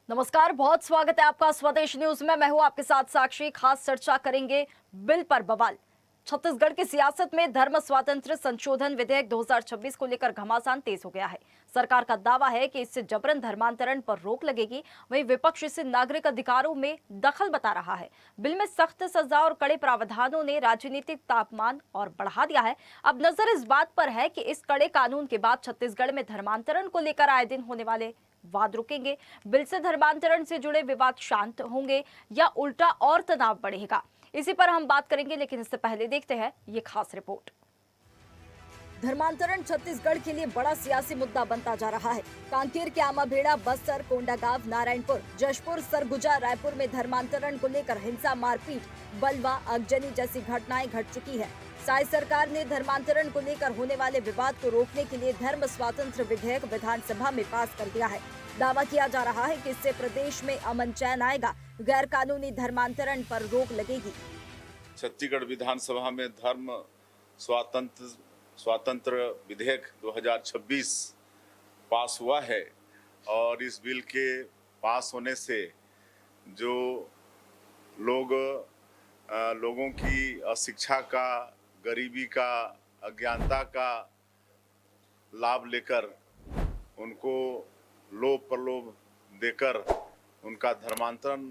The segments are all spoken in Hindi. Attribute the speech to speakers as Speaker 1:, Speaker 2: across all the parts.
Speaker 1: नमस्कार, बहुत स्वागत है आपका स्वदेश न्यूज में। मैं हूं आपके साथ साक्षी। खास चर्चा करेंगे बिल पर बवाल। छत्तीसगढ़ की सियासत में धर्म स्वातंत्र संशोधन विधेयक 2026 को लेकर घमासान तेज हो गया है। सरकार का दावा है कि इससे जबरन धर्मांतरण पर रोक लगेगी, वहीं विपक्ष इसे नागरिक अधिकारों में दखल बता रहा है। बिल में सख्त सजा और कड़े प्रावधानों ने राजनीतिक तापमान और बढ़ा दिया है। अब नजर इस बात पर है कि इस कड़े कानून के बाद छत्तीसगढ़ में धर्मांतरण को लेकर आए दिन होने वाले वाद रुकेंगे। बिल से धर्मांतरण से जुड़े विवाद शांत होंगे या उल्टा और तनाव बढ़ेगा, इसी पर हम बात करेंगे। लेकिन इससे पहले देखते हैं ये खास रिपोर्ट। धर्मांतरण छत्तीसगढ़ के लिए बड़ा सियासी मुद्दा बनता जा रहा है। कांकेर के आमाभेड़ा, बस्तर, कोंडागांव, नारायणपुर, जशपुर, सरगुजा, रायपुर में धर्मांतरण को लेकर हिंसा, मारपीट, बलवा, आगजनी जैसी घटनाएं घट चुकी है। साई सरकार ने धर्मांतरण को लेकर होने वाले विवाद को रोकने के लिए धर्म स्वातंत्र विधेयक विधानसभा में पास कर दिया है। दावा किया जा रहा है कि इससे प्रदेश में अमन चैन आएगा, गैर कानूनी धर्मांतरण पर रोक लगेगी।
Speaker 2: छत्तीसगढ़ विधानसभा में धर्म स्वातंत्र विधेयक 2026 पास हुआ है और इस बिल के पास होने से जो लोगों की अशिक्षा का, गरीबी का, अज्ञानता का लाभ लेकर उनको लोभ प्रलोभ देकर उनका धर्मांतरण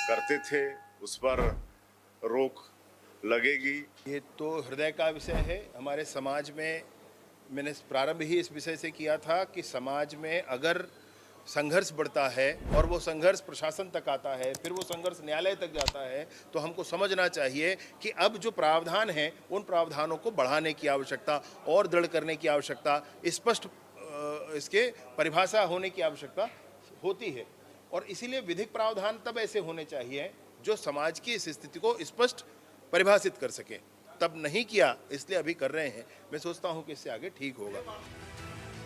Speaker 2: करते थे, उस पर रोक लगेगी।
Speaker 3: ये तो हृदय का विषय है हमारे समाज में। मैंने प्रारंभ ही इस विषय से किया था कि समाज में अगर संघर्ष बढ़ता है और वो संघर्ष प्रशासन तक आता है, फिर वो संघर्ष न्यायालय तक जाता है, तो हमको समझना चाहिए कि अब जो प्रावधान हैं उन प्रावधानों को बढ़ाने की आवश्यकता और दृढ़ करने की आवश्यकता, स्पष्ट इसके परिभाषा होने की आवश्यकता होती है। और इसीलिए विधिक प्रावधान तब ऐसे होने चाहिए जो समाज की इस स्थिति को स्पष्ट परिभाषित कर सके। तब नहीं किया, इसलिए अभी कर रहे हैं। मैं सोचता हूं कि इससे आगे ठीक होगा।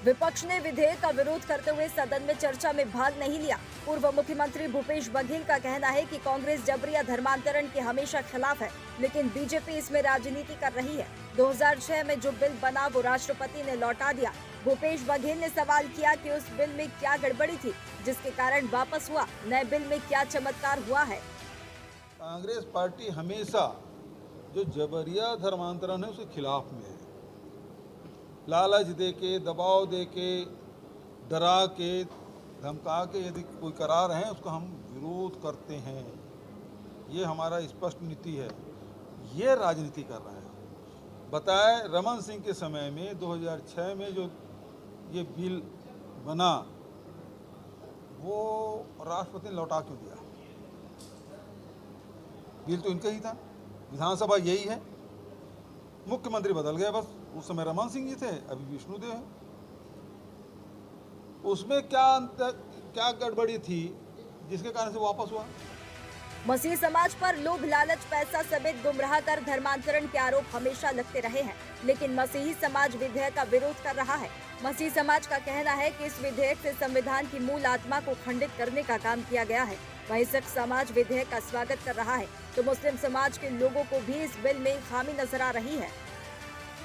Speaker 1: विपक्ष ने विधेयक का विरोध करते हुए सदन में चर्चा में भाग नहीं लिया। पूर्व मुख्यमंत्री भूपेश बघेल का कहना है कि कांग्रेस जबरिया धर्मांतरण के हमेशा खिलाफ है, लेकिन बीजेपी इसमें राजनीति कर रही है। 2006 में जो बिल बना वो राष्ट्रपति ने लौटा दिया। भूपेश बघेल ने सवाल किया कि उस बिल में क्या गड़बड़ी थी जिसके कारण वापस हुआ, नए बिल में क्या चमत्कार हुआ है।
Speaker 4: कांग्रेस पार्टी हमेशा जो जबरिया धर्मांतरण है उसके खिलाफ में है। लालच दे के, दबाव दे के, डरा के, धमका के यदि कोई करा रहे हैं उसका हम विरोध करते हैं। ये हमारा स्पष्ट नीति है। ये राजनीति कर रहे हैं। बताए रमन सिंह के समय में 2006 में जो ये बिल बना वो राष्ट्रपति ने लौटा क्यों दिया? बिल तो इनका ही था, विधानसभा यही है, मुख्यमंत्री बदल गए बस। उस समय रमन सिंह जी थे, अभी विष्णुदेव है। उसमें क्या गड़बड़ी थी जिसके कारण से वापस हुआ?
Speaker 1: मसीह समाज पर लोभ, लालच, पैसा समेत गुमराह कर धर्मांतरण के आरोप हमेशा लगते रहे हैं, लेकिन मसीही समाज विधेयक का विरोध कर रहा है। मसीह समाज का कहना है कि इस विधेयक से संविधान की मूल आत्मा को खंडित करने का काम किया गया है। वहीं सिख समाज विधेयक का स्वागत कर रहा है, तो मुस्लिम समाज के लोगों को भी इस बिल में खामी नजर आ रही है।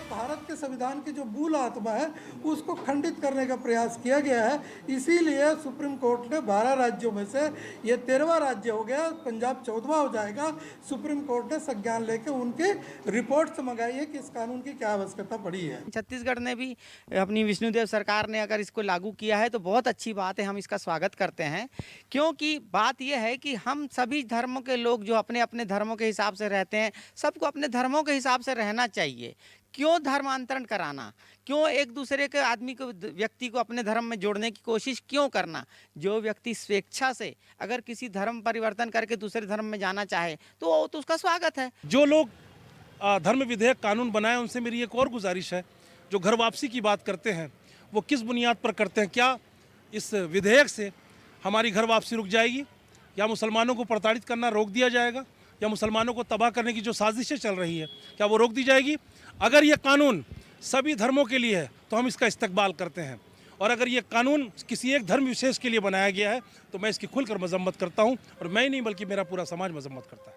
Speaker 5: भारत के संविधान की जो मूल आत्मा है उसको खंडित करने का प्रयास किया गया है। इसीलिए सुप्रीम कोर्ट ने 12 राज्यों में से ये 13वां राज्य हो गया, पंजाब 14वां हो जाएगा। सुप्रीम कोर्ट ने संज्ञान लेकर उनकी रिपोर्ट मंगाई है कि इस कानून की क्या आवश्यकता पड़ी है।
Speaker 6: छत्तीसगढ़ ने भी अपनी विष्णुदेव सरकार ने अगर इसको लागू किया है तो बहुत अच्छी बात है, हम इसका स्वागत करते हैं। क्योंकि बात यह है कि हम सभी धर्मों के लोग जो अपने अपने धर्मों के हिसाब से रहते हैं, सबको अपने धर्मों के हिसाब से रहना चाहिए। क्यों धर्मांतरण कराना? क्यों एक दूसरे के आदमी को, व्यक्ति को अपने धर्म में जोड़ने की कोशिश क्यों करना? जो व्यक्ति स्वेच्छा से अगर किसी धर्म परिवर्तन करके दूसरे धर्म में जाना चाहे तो उसका स्वागत है।
Speaker 7: जो लोग धर्म विधेयक कानून बनाए उनसे मेरी एक और गुजारिश है, जो घर वापसी की बात करते हैं वो किस बुनियाद पर करते हैं? क्या इस विधेयक से हमारी घर वापसी रुक जाएगी, या मुसलमानों को प्रताड़ित करना रोक दिया जाएगा, या मुसलमानों को तबाह करने की जो साजिशें चल रही है क्या वो रोक दी जाएगी? अगर ये कानून सभी धर्मों के लिए है तो हम इसका इस्तकबाल करते हैं, और अगर ये कानून किसी एक धर्म विशेष के लिए बनाया गया है तो मैं इसकी खुलकर मजम्मत करता हूं, और मैं ही नहीं बल्कि मेरा पूरा समाज मजम्मत करता है।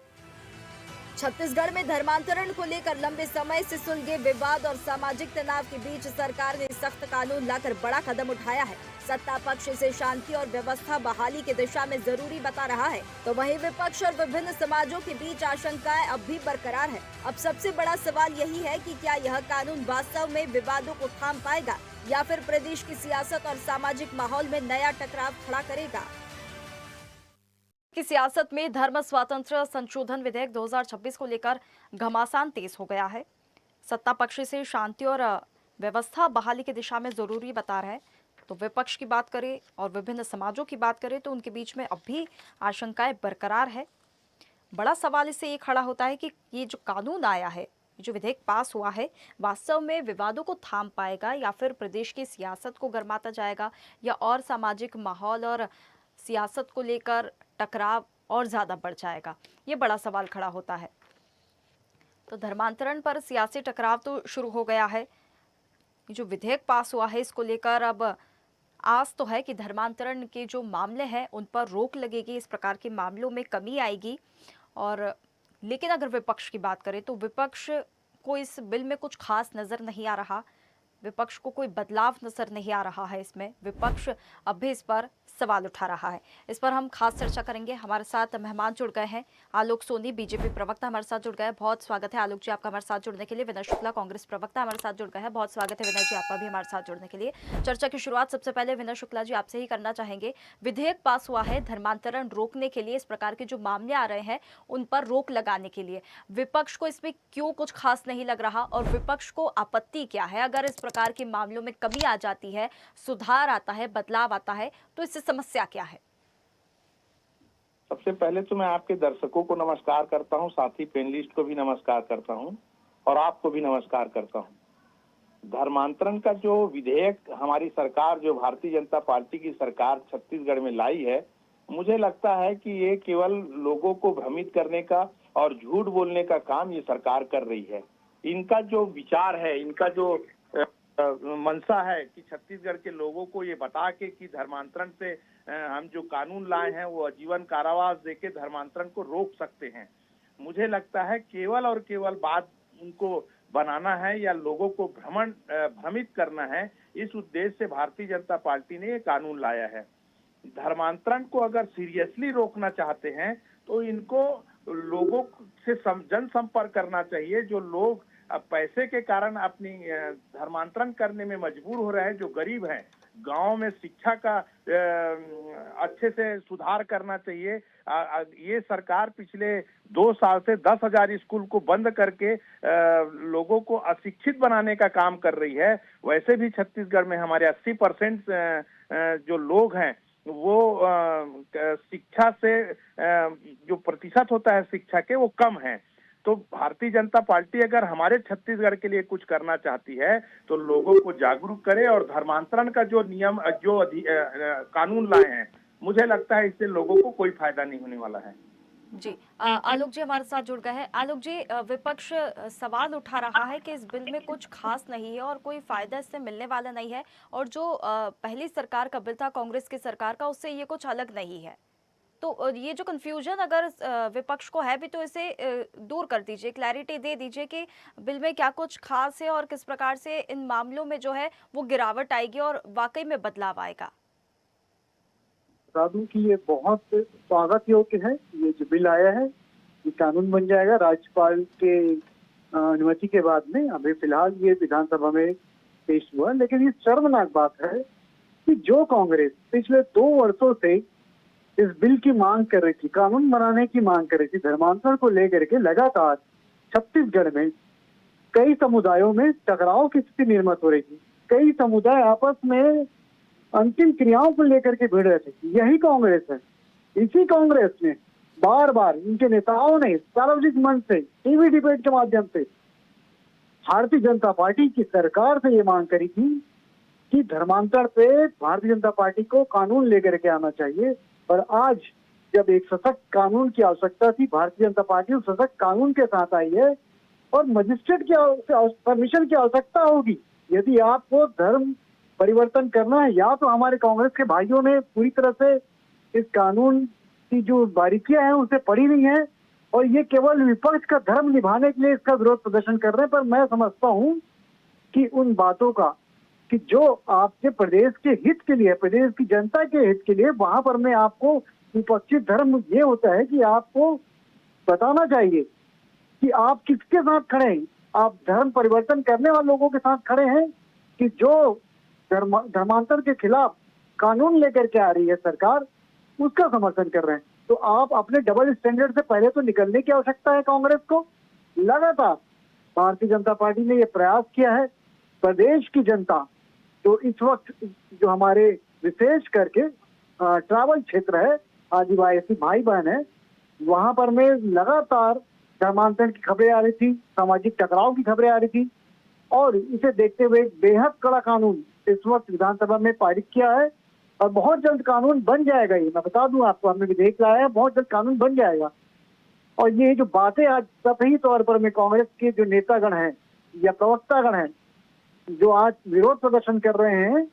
Speaker 1: छत्तीसगढ़ में धर्मांतरण को लेकर लंबे समय से सुलगे विवाद और सामाजिक तनाव के बीच सरकार ने सख्त कानून लाकर बड़ा कदम उठाया है। सत्ता पक्ष इसे शांति और व्यवस्था बहाली की दिशा में जरूरी बता रहा है, तो वहीं विपक्ष और विभिन्न समाजों के बीच आशंकाएं अब भी बरकरार है। अब सबसे बड़ा सवाल यही है कि क्या यह कानून वास्तव में विवादों को थाम पाएगा या फिर प्रदेश की सियासत और सामाजिक माहौल में नया टकराव खड़ा करेगा। की सियासत में धर्म स्वातंत्र संशोधन विधेयक 2026 को लेकर घमासान तेज हो गया है। सत्ता पक्ष से शांति और व्यवस्था बहाली की दिशा में जरूरी बता रहा है, तो विपक्ष की बात करें और विभिन्न समाजों की बात करें तो उनके बीच में अब भी आशंकाएं बरकरार है। बड़ा सवाल इससे ये खड़ा होता है कि ये जो कानून आया है, जो विधेयक पास हुआ है, वास्तव में विवादों को थाम पाएगा या फिर प्रदेश की सियासत को गरमाता जाएगा या और सामाजिक माहौल और सियासत को लेकर टकराव और ज्यादा बढ़ जाएगा। ये बड़ा सवाल खड़ा होता है। तो धर्मांतरण पर सियासी टकराव तो शुरू हो गया है। जो विधेयक पास हुआ है इसको लेकर अब आस तो है कि धर्मांतरण के जो मामले हैं उन पर रोक लगेगी, इस प्रकार के मामलों में कमी आएगी। और लेकिन अगर विपक्ष की बात करें तो विपक्ष को इस बिल में कुछ खास नजर नहीं आ रहा, विपक्ष को कोई बदलाव नजर नहीं आ रहा है। इसमें विपक्ष अब भी इस पर सवाल उठा रहा है। इस पर हम खास चर्चा करेंगे। हमारे साथ मेहमान जुड़ गए हैं। आलोक सोनी बीजेपी प्रवक्ता हमारे साथ जुड़ गए हैं। बहुत स्वागत है आलोक जी आपका हमारे साथ जुड़ने के लिए। विनय शुक्ला कांग्रेस प्रवक्ता हमारे साथ जुड़ गए हैं। बहुत स्वागत है विनय जी आपका भी हमारे साथ जुड़ने के लिए। चर्चा की शुरुआत सबसे पहले विनय शुक्ला जी आपसे ही करना चाहेंगे। विधेयक पास हुआ है धर्मांतरण रोकने के लिए, इस प्रकार के जो मामले आ रहे हैं उन पर रोक लगाने के लिए। विपक्ष को इसमें क्यों कुछ खास नहीं लग रहा और विपक्ष को आपत्ति क्या है? अगर इस प्रकार के मामलों में कमी आ जाती है, सुधार आता है, बदलाव आता है, तो इससे समस्या क्या है?
Speaker 8: सबसे पहले तो मैं आपके दर्शकों को नमस्कार करता हूं, साथ ही पैनलिस्ट को भी नमस्कार करता हूं और आपको भी नमस्कार करता हूं। धर्मांतरण का जो विधेयक हमारी सरकार, जो भारतीय जनता पार्टी की सरकार छत्तीसगढ़ में लाई है, मुझे लगता है कि ये केवल लोगों को भ्रमित करने का और झूठ बोलने का काम ये सरकार कर रही है। इनका जो विचार है, इनका जो मंशा है कि छत्तीसगढ़ के लोगों को ये बता के कि धर्मांतरण से हम जो कानून लाए हैं वो आजीवन कारावास देके धर्मांतरण को रोक सकते हैं। मुझे लगता है केवल और केवल बात उनको बनाना है या लोगों को भ्रमित करना है, इस उद्देश्य से भारतीय जनता पार्टी ने ये कानून लाया है। धर्मांतरण को अगर सीरियसली रोकना चाहते हैं तो इनको लोगों से जनसंपर्क करना चाहिए। जो लोग अब पैसे के कारण अपनी धर्मांतरण करने में मजबूर हो रहे हैं, जो गरीब हैं, गांव में शिक्षा का अच्छे से सुधार करना चाहिए। ये सरकार पिछले 2 साल से 10,000 स्कूल को बंद करके लोगों को अशिक्षित बनाने का काम कर रही है। वैसे भी छत्तीसगढ़ में हमारे 80% जो लोग हैं वो शिक्षा से जो प्रतिशत होता है शिक्षा के वो कम है। तो भारतीय जनता पार्टी अगर हमारे छत्तीसगढ़ के लिए कुछ करना चाहती है तो लोगों को जागरूक करे और धर्मांतरण का जो नियम, जो कानून लाए हैं, मुझे लगता है इससे लोगों को कोई फायदा नहीं होने वाला है।
Speaker 1: जी आलोक जी हमारे साथ जुड़ गए हैं। आलोक जी, विपक्ष सवाल उठा रहा है कि इस बिल में कुछ खास नहीं है और कोई फायदा इससे मिलने वाला नहीं है, और जो पहली सरकार का बिल था कांग्रेस की सरकार का, उससे ये कुछ अलग नहीं है। तो ये जो कंफ्यूजन अगर विपक्ष को है भी तो इसे दूर कर दीजिए, क्लैरिटी दे दीजिए कि बिल में क्या कुछ खास है और किस प्रकार से इन मामलों में जो है वो गिरावट आएगी और वाकई में बदलाव आएगा।
Speaker 9: बता दूं कि ये बहुत स्वागत योग्य है। ये जो बिल आया है ये कानून बन जाएगा राज्यपाल के अनुमति के बाद में। अभी फिलहाल ये विधानसभा में पेश हुआ, लेकिन ये शर्मनाक बात है कि जो कांग्रेस पिछले 2 वर्षों से इस बिल की मांग कर रही थी, कानून बनाने की मांग कर रही थी, धर्मांतरण को लेकर के लगातार छत्तीसगढ़ में कई समुदायों में टकराव की स्थिति निर्मित हो रही थी। कई समुदाय आपस में अंतिम क्रियाओं को लेकर के भिड़ रहे थे। यही कांग्रेस है। इसी कांग्रेस ने बार बार, इनके नेताओं ने सार्वजनिक मंच से, टीवी डिबेट के माध्यम से भारतीय जनता पार्टी की सरकार से ये मांग करी थी कि धर्मांतरण पे भारतीय जनता पार्टी को कानून लेकर के आना चाहिए। और आज जब एक सशक्त कानून की आवश्यकता थी, भारतीय जनता पार्टी उस सशक्त कानून के साथ आई है। और मजिस्ट्रेट की परमिशन की आवश्यकता होगी यदि आपको धर्म परिवर्तन करना है, या तो हमारे कांग्रेस के भाइयों ने पूरी तरह से इस कानून की जो बारीकियां हैं उसे पढ़ी नहीं है, और ये केवल विपक्ष का धर्म निभाने के लिए इसका विरोध प्रदर्शन कर रहे हैं। पर मैं समझता हूं कि उन बातों का कि जो आपके प्रदेश के हित के लिए, प्रदेश की जनता के हित के लिए, वहां पर में आपको विपक्षी धर्म ये होता है कि आपको बताना चाहिए कि आप किसके साथ खड़े हैं। आप धर्म परिवर्तन करने वाले लोगों के साथ खड़े हैं कि जो धर्मांतर के खिलाफ कानून लेकर के आ रही है सरकार, उसका समर्थन कर रहे हैं। तो आप अपने डबल स्टैंडर्ड से पहले तो निकलने की आवश्यकता है। कांग्रेस को लगातार भारतीय जनता पार्टी ने यह प्रयास किया है। प्रदेश की जनता जो इस वक्त जो हमारे विशेष करके ट्रैवल क्षेत्र है, आदिवासी भाई बहन है, वहां पर में लगातार धर्मांतरण की खबरें आ रही थी, सामाजिक टकराव की खबरें आ रही थी, और इसे देखते हुए बेहद कड़ा कानून इस वक्त विधानसभा में पारित किया है और बहुत जल्द कानून बन जाएगा। ये मैं बता दूं आपको, हमने विधेयक लाया है, बहुत जल्द कानून बन जाएगा। और ये जो बातें आज सतही तौर पर में कांग्रेस के जो नेतागण हैं या प्रवक्तागण हैं जो आज विरोध प्रदर्शन कर रहे हैं,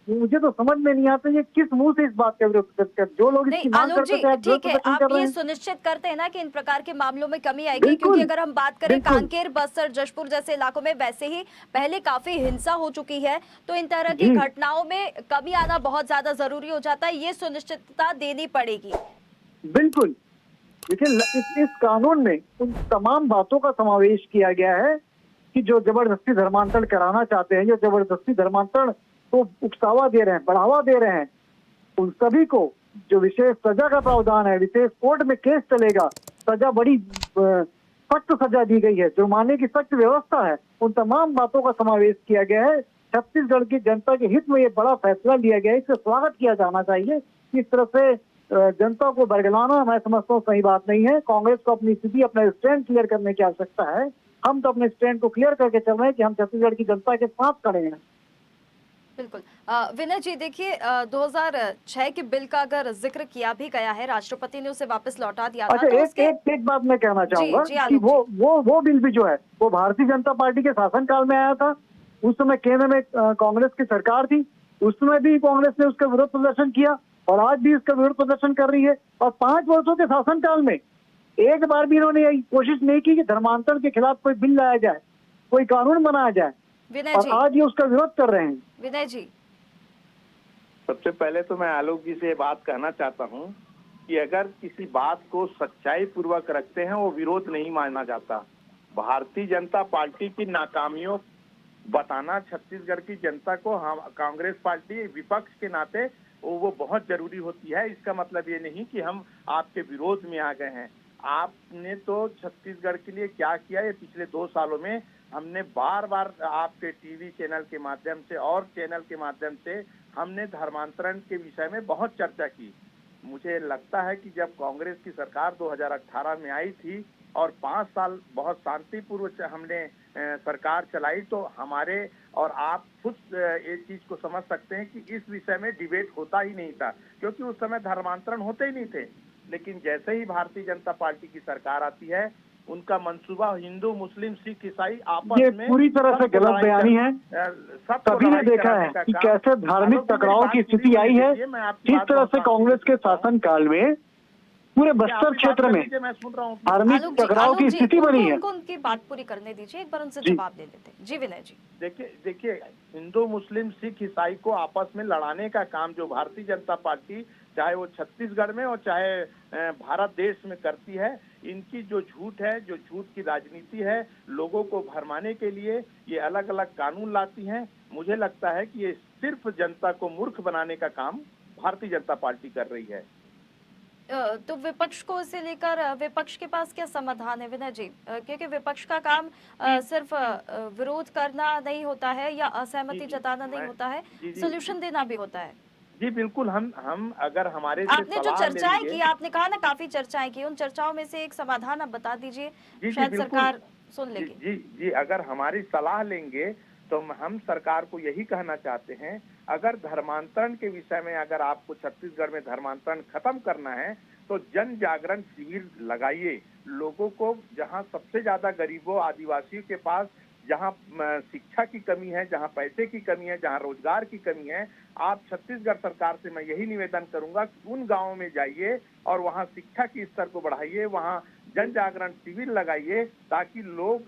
Speaker 9: मुझे तो समझ में नहीं आता ये किस मुंह से इस बात का विरोध कर, जो लोग इसकी मांग
Speaker 1: आलोक
Speaker 9: करते
Speaker 1: जी,
Speaker 9: थे आज विरोध
Speaker 1: ठीक है,
Speaker 9: प्रदर्शन
Speaker 1: आप
Speaker 9: कर रहे
Speaker 1: ये
Speaker 9: हैं।
Speaker 1: सुनिश्चित करते हैं ना कि इन प्रकार के मामलों में कमी आएगी,
Speaker 9: बिल्कुल,
Speaker 1: क्योंकि अगर हम बात करें
Speaker 9: बिल्कुल।
Speaker 1: कांकेर, बस्तर, जशपुर जैसे इलाकों में वैसे ही पहले काफी हिंसा हो चुकी है, तो इन तरह की
Speaker 9: जी।
Speaker 1: घटनाओं में कमी आना बहुत ज्यादा जरूरी हो जाता है। ये सुनिश्चितता देनी पड़ेगी।
Speaker 9: बिल्कुल, देखिए इस कानून में उन तमाम बातों का समावेश किया गया है कि जो जबरदस्ती धर्मांतरण कराना चाहते हैं, जो जबरदस्ती धर्मांतरण को उकसावा दे रहे हैं, बढ़ावा दे रहे हैं, उन सभी को जो विशेष सजा का प्रावधान है, विशेष कोर्ट में केस चलेगा, सजा बड़ी सख्त सजा दी गई है, जुर्माने की सख्त व्यवस्था है, उन तमाम बातों का समावेश किया गया है। छत्तीसगढ़ की जनता के हित में ये बड़ा फैसला लिया गया है, इससे स्वागत किया जाना चाहिए। इस तरह से जनता को बरगलाना मैं समझता हूँ सही बात नहीं है। कांग्रेस को अपनी स्थिति, अपना स्टैंड क्लियर करने की आवश्यकता है। हम तो अपने स्टैंड को क्लियर करके चल रहे हैं कि हम छत्तीसगढ़ की जनता के साथ खड़े हैं।
Speaker 1: बिल्कुल। विनय जी, देखिए 2006 के बिल का अगर जिक्र किया भी गया है, राष्ट्रपति ने उसे वापस लौटा दिया था।
Speaker 9: अच्छा,
Speaker 1: तो
Speaker 9: एक बात मैं कहना चाहूंगा
Speaker 1: जी,
Speaker 9: कि
Speaker 1: आलोक
Speaker 9: वो बिल भी जो है वो भारतीय जनता पार्टी के शासनकाल में आया था। उस समय केंद्र में कांग्रेस की सरकार थी, उस समय भी कांग्रेस ने उसका विरोध प्रदर्शन किया और आज भी इसका विरोध प्रदर्शन कर रही है। और 5 वर्षों के शासनकाल में एक बार भी इन्होंने यही कोशिश नहीं की कि धर्मांतरण के खिलाफ कोई बिल लाया जाए, कोई कानून बनाया जाए,
Speaker 1: विनय
Speaker 9: और
Speaker 1: जी,
Speaker 9: आज ये उसका विरोध कर रहे हैं।
Speaker 1: विनय जी,
Speaker 8: सबसे पहले तो मैं आलोक जी से बात कहना चाहता हूं कि अगर किसी बात को सच्चाई पूर्वक रखते हैं वो विरोध नहीं माना जाता। भारतीय जनता पार्टी की नाकामियों बताना छत्तीसगढ़ की जनता को, हम कांग्रेस पार्टी विपक्ष के नाते वो बहुत जरूरी होती है। इसका मतलब ये नहीं कि हम आपके विरोध में आ गए हैं। आपने तो छत्तीसगढ़ के लिए क्या किया ये पिछले 2 सालों में हमने बार बार आपके टीवी चैनल के माध्यम से और चैनल के माध्यम से हमने धर्मांतरण के विषय में बहुत चर्चा की। मुझे लगता है कि जब कांग्रेस की सरकार 2018 में आई थी और 5 साल बहुत शांतिपूर्व हमने सरकार चलाई, तो हमारे और आप खुद ये चीज को समझ सकते हैं कि इस विषय में डिबेट होता ही नहीं था, क्योंकि उस समय धर्मांतरण होते ही नहीं थे। लेकिन जैसे ही भारतीय जनता पार्टी की सरकार आती है, उनका मंसूबा हिंदू, मुस्लिम, सिख, ईसाई आपस
Speaker 9: ये
Speaker 8: में
Speaker 9: पूरी तरह से गलत बयानी है। सभी ने देखा है कि कैसे धार्मिक टकराव की स्थिति आई है। जिस तरह से कांग्रेस के शासनकाल में पूरे बस्तर क्षेत्र में धार्मिक टकराव की स्थिति बनी है।
Speaker 1: उनको उनकी बात पूरी करने दीजिए, एक बार उनसे जवाब दे लेते हैं। जी विनय जी,
Speaker 8: देखिए हिंदू, मुस्लिम, सिख, ईसाई को आपस में लड़ाने का काम जो भारतीय जनता पार्टी चाहे वो छत्तीसगढ़ में और चाहे भारत देश में करती है, इनकी जो झूठ है, जो झूठ की राजनीति है, लोगों को भरमाने के लिए ये अलग अलग कानून लाती हैं। मुझे लगता है कि ये सिर्फ जनता को मूर्ख बनाने का काम भारतीय जनता पार्टी कर रही है।
Speaker 1: तो विपक्ष को इसे लेकर विपक्ष के पास क्या समाधान है विनय जी? क्योंकि विपक्ष का काम सिर्फ विरोध करना नहीं होता है या असहमति जताना नहीं होता है, सोल्यूशन देना भी होता है।
Speaker 8: जी बिल्कुल, हम अगर हमारे
Speaker 1: आपने जो चर्चाएं की, आपने कहा ना काफी चर्चाएं की, उन चर्चाओं में से एक समाधान आप बता दीजिए, शायद सरकार सुन लेगी।
Speaker 8: जी, अगर हमारी सलाह लेंगे तो हम सरकार को यही कहना चाहते हैं, अगर धर्मांतरण के विषय में अगर आपको छत्तीसगढ़ में धर्मांतरण खत्म करना है तो जन जागरण शिविर लगाइए। लोगों को, जहां सबसे ज्यादा गरीबों, आदिवासियों के पास जहां शिक्षा की कमी है, जहां पैसे की कमी है, जहां रोजगार की कमी है, आप छत्तीसगढ़ सरकार से मैं यही निवेदन करूंगा कि उन गांवों में जाइए और वहां शिक्षा की स्तर को बढ़ाइए, वहां जन जागरण शिविर लगाइए ताकि लोग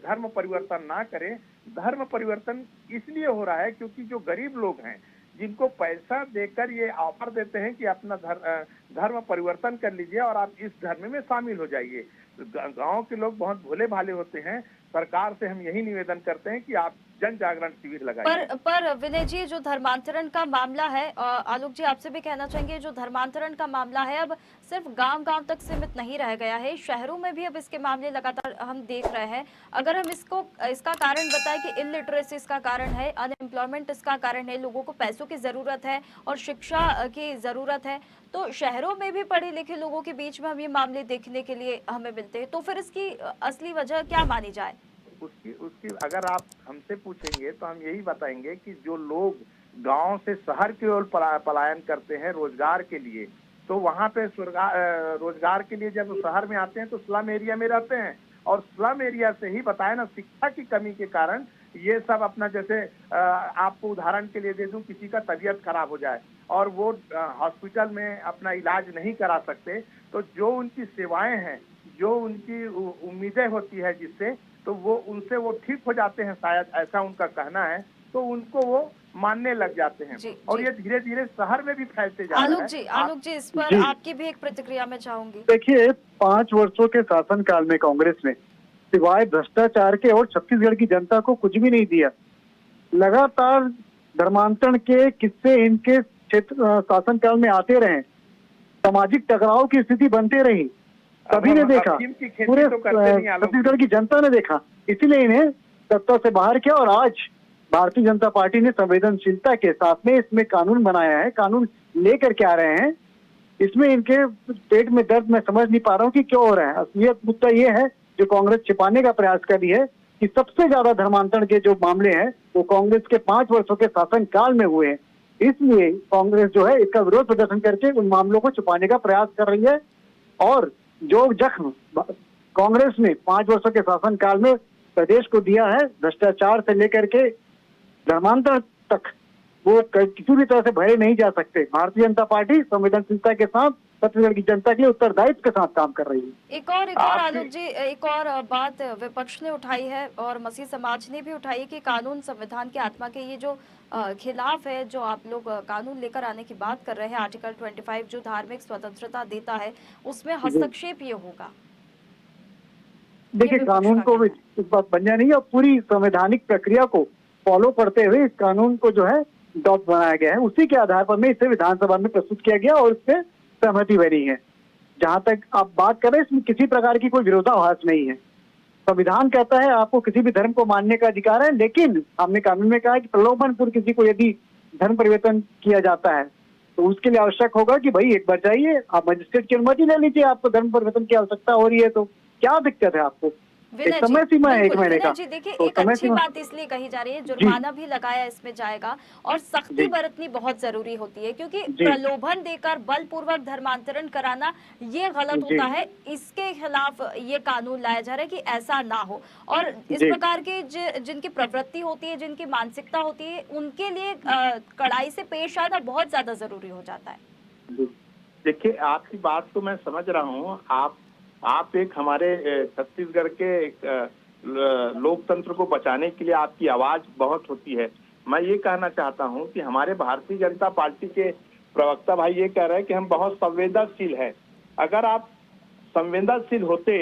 Speaker 8: धर्म परिवर्तन ना करें। धर्म परिवर्तन इसलिए हो रहा है क्योंकि जो गरीब लोग हैं, जिनको पैसा देकर ये ऑफर देते हैं कि अपना धर्म परिवर्तन कर लीजिए और आप इस धर्म में शामिल हो जाइए। गांव के लोग बहुत भोले भाले होते हैं। सरकार से हम यही निवेदन करते हैं कि आप जन जागरण शिविर लगाइए।
Speaker 1: पर विनय जी, जो धर्मांतरण का मामला है, आलोक जी आपसे भी कहना चाहेंगे, जो धर्मांतरण का मामला है अब सिर्फ गांव-गांव तक सीमित नहीं रह गया है, शहरों में भी अब इसके मामले लगातार हम देख रहे हैं। अगर हम इसका कारण बताएं कि इलिटरेसी इसका कारण है, अनएम्प्लॉयमेंट इसका कारण है, लोगों को पैसों की जरूरत है और शिक्षा की जरूरत है, तो शहरों में भी पढ़े लिखे लोगों के बीच में हम ये मामले देखने के लिए हमें मिलते हैं, तो फिर इसकी असली वजह क्या मानी जाए?
Speaker 8: उसकी अगर आप हमसे पूछेंगे तो हम यही बताएंगे कि जो लोग गांव से शहर की ओर पलायन करते हैं रोजगार के लिए, तो वहां पे रोजगार के लिए जब शहर में आते हैं तो स्लम एरिया में रहते हैं, और स्लम एरिया से ही बताया ना, शिक्षा की कमी के कारण ये सब अपना, जैसे आपको उदाहरण के लिए दे दूं, किसी का तबीयत खराब हो जाए और वो हॉस्पिटल में अपना इलाज नहीं करा सकते, तो जो उनकी सेवाएं हैं, जो उनकी उम्मीदें होती है जिससे, तो वो उनसे वो ठीक हो जाते हैं, शायद ऐसा उनका कहना है, तो उनको वो मानने लग जाते हैं। और ये धीरे धीरे शहर में भी फैलते जा रहे हैं।
Speaker 1: आलोक जी इस पर आपकी भी एक प्रतिक्रिया मैं चाहूंगी।
Speaker 9: देखिए, 5 वर्षों के शासनकाल में कांग्रेस ने सिवाय भ्रष्टाचार के और छत्तीसगढ़ की जनता को कुछ भी नहीं दिया। लगातार धर्मांतरण के किस्से इनके क्षेत्र शासनकाल में आते रहे, सामाजिक टकराव की स्थिति बनते रही, सभी ने देखा, पूरे छत्तीसगढ़ की जनता ने देखा, इसीलिए इन्हें सत्ता से बाहर किया। और आज भारतीय जनता पार्टी ने संवेदनशीलता के साथ में इसमें कानून बनाया है, कानून लेकर के आ रहे हैं। इसमें इनके पेट में दर्द मैं समझ नहीं पा रहा हूँ कि क्यों हो रहा है। असलियत मुद्दा ये है जो कांग्रेस छिपाने का प्रयास कर रही है कि सबसे ज्यादा धर्मांतरण के जो मामले हैं वो कांग्रेस के 5 वर्षों के शासन काल में हुए हैं। इसलिए कांग्रेस जो है इसका विरोध प्रदर्शन करके उन मामलों को छुपाने का प्रयास कर रही है। और जो जख्म कांग्रेस ने 5 वर्षों के शासनकाल में प्रदेश को दिया है, भ्रष्टाचार से लेकर के धर्मांतरण तक, वो किसी भी तरह से भरे नहीं जा सकते। भारतीय जनता पार्टी संवेदनशीलता के साथ छत्तीसगढ़ की जनता के उत्तरदायित्व के साथ काम कर रही है।
Speaker 1: एक और आलोक जी, एक और बात विपक्ष ने उठाई है और मसीह समाज ने भी उठाई है कि कानून संविधान की आत्मा के ये जो खिलाफ है, जो आप लोग कानून लेकर आने की बात कर रहे हैं, आर्टिकल 25 जो धार्मिक स्वतंत्रता देता है, उसमें हस्तक्षेप ये होगा।
Speaker 9: देखिए, कानून को इस बात बनना नहीं है, और पूरी संवैधानिक प्रक्रिया को फॉलो करते हुए इस कानून को जो है ड्राफ्ट बनाया गया है, उसी के आधार पर में इसे विधानसभा में प्रस्तुत किया गया और इससे सहमति बनी है। जहां तक आप बात कर रहे हैं, इसमें किसी प्रकार की कोई विरोधाभास नहीं है। संविधान कहता है आपको किसी भी धर्म को मानने का अधिकार है, लेकिन हमने कानून में कहा है कि प्रलोभनपूर्ण किसी को यदि धर्म परिवर्तन किया जाता है तो उसके लिए आवश्यक होगा कि भाई एक बार जाइए, आप मजिस्ट्रेट की अनुमति ले लीजिए, आपको धर्म परिवर्तन की आवश्यकता हो रही है तो क्या दिक्कत है आपको? एक समय सीमा है 1 महीने का।
Speaker 1: जी देखिए, एक अच्छी बात इसलिए कही जा रही है, जुर्माना भी लगाया इसमें जाएगा और सख्ती बरतनी बहुत जरूरी होती है, क्योंकि प्रलोभन देकर बलपूर्वक धर्मांतरण कराना ये गलत होता है। इसके खिलाफ ये कानून लाया जा रहा है कि ऐसा ना हो, और इस प्रकार के जिनकी प्रवृत्ति होती है, जिनकी मानसिकता होती है, उनके लिए कड़ाई से पेश आना बहुत ज्यादा जरूरी हो जाता है।
Speaker 8: देखिए, आपकी बात तो मैं समझ रहा हूँ। आप एक हमारे छत्तीसगढ़ के लोकतंत्र को बचाने के लिए आपकी आवाज बहुत होती है। मैं ये कहना चाहता हूँ कि हमारे भारतीय जनता पार्टी के प्रवक्ता भाई ये कह रहे हैं कि हम बहुत संवेदनशील हैं। अगर आप संवेदनशील होते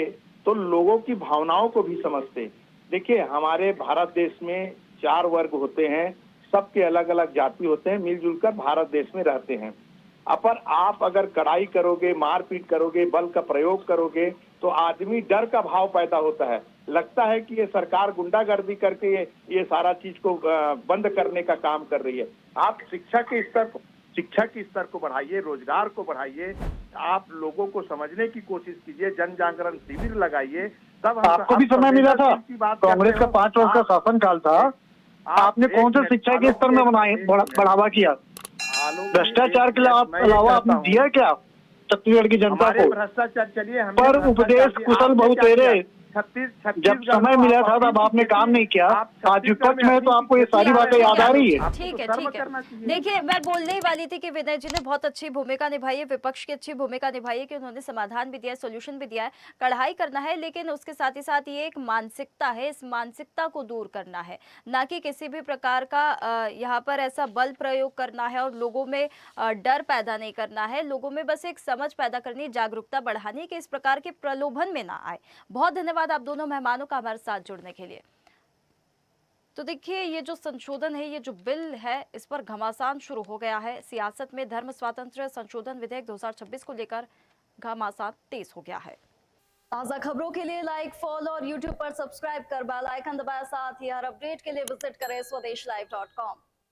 Speaker 8: तो लोगों की भावनाओं को भी समझते। देखिए, हमारे भारत देश में 4 वर्ग होते हैं, सबके अलग अलग जाति होते हैं, मिलजुल कर भारत देश में रहते हैं। पर आप अगर कड़ाई करोगे, मारपीट करोगे, बल का प्रयोग करोगे तो आदमी डर का भाव पैदा होता है। लगता है कि ये सरकार गुंडागर्दी करके ये सारा चीज को बंद करने का काम कर रही है। आप शिक्षा के स्तर को बढ़ाइए, रोजगार को बढ़ाइए, आप लोगों को समझने की कोशिश कीजिए, जन जागरण शिविर लगाइए। तब
Speaker 9: आपको भी समय मिला था, कांग्रेस का 5 वर्ष का शासनकाल था, आपने कौन से शिक्षा के स्तर में बढ़ावा किया? भ्रष्टाचार के अलावा आपने दिया क्या छत्तीसगढ़ की जनता को?
Speaker 8: भ्रष्टाचार चलिए,
Speaker 9: पर उपदेश कुशल बहुतेरे जब समय मिला था तब आपने काम नहीं किया, आज विपक्ष में तो आपको ये सारी बातें याद आ रही है।
Speaker 1: ठीक है ठीक है। देखिए, मैं बोलने ही वाली थी कि विनय जी ने बहुत अच्छी भूमिका निभाई है, विपक्ष की अच्छी भूमिका निभाई है कि उन्होंने समाधान भी दिया है, सोल्यूशन भी दिया है। कढ़ाई करना है, लेकिन उसके साथ ही साथ ये एक मानसिकता है, इस मानसिकता को दूर करना है, ना कि किसी भी प्रकार का यहाँ पर ऐसा बल प्रयोग करना है और लोगों में डर पैदा नहीं करना है। लोगों में बस एक समझ पैदा करनी, जागरूकता बढ़ानी कि इस प्रकार के प्रलोभन में ना आए। बहुत धन्यवाद आप दोनों मेहमानों का हमारे साथ जुड़ने के लिए। तो देखिए, ये जो संशोधन है, ये जो बिल है, इस पर घमासान शुरू हो गया है। सियासत में धर्म स्वातंत्र्य संशोधन विधेयक 2026 को लेकर घमासान तेज हो गया है। ताज़ा खबरों के लिए लाइक, फॉलो और यूट्यूब पर सब्सक्राइब कर बेल आइकन दबाएं। साथ ही हर अपडेट के लिए विजिट करें स्वदेशलाइव.com।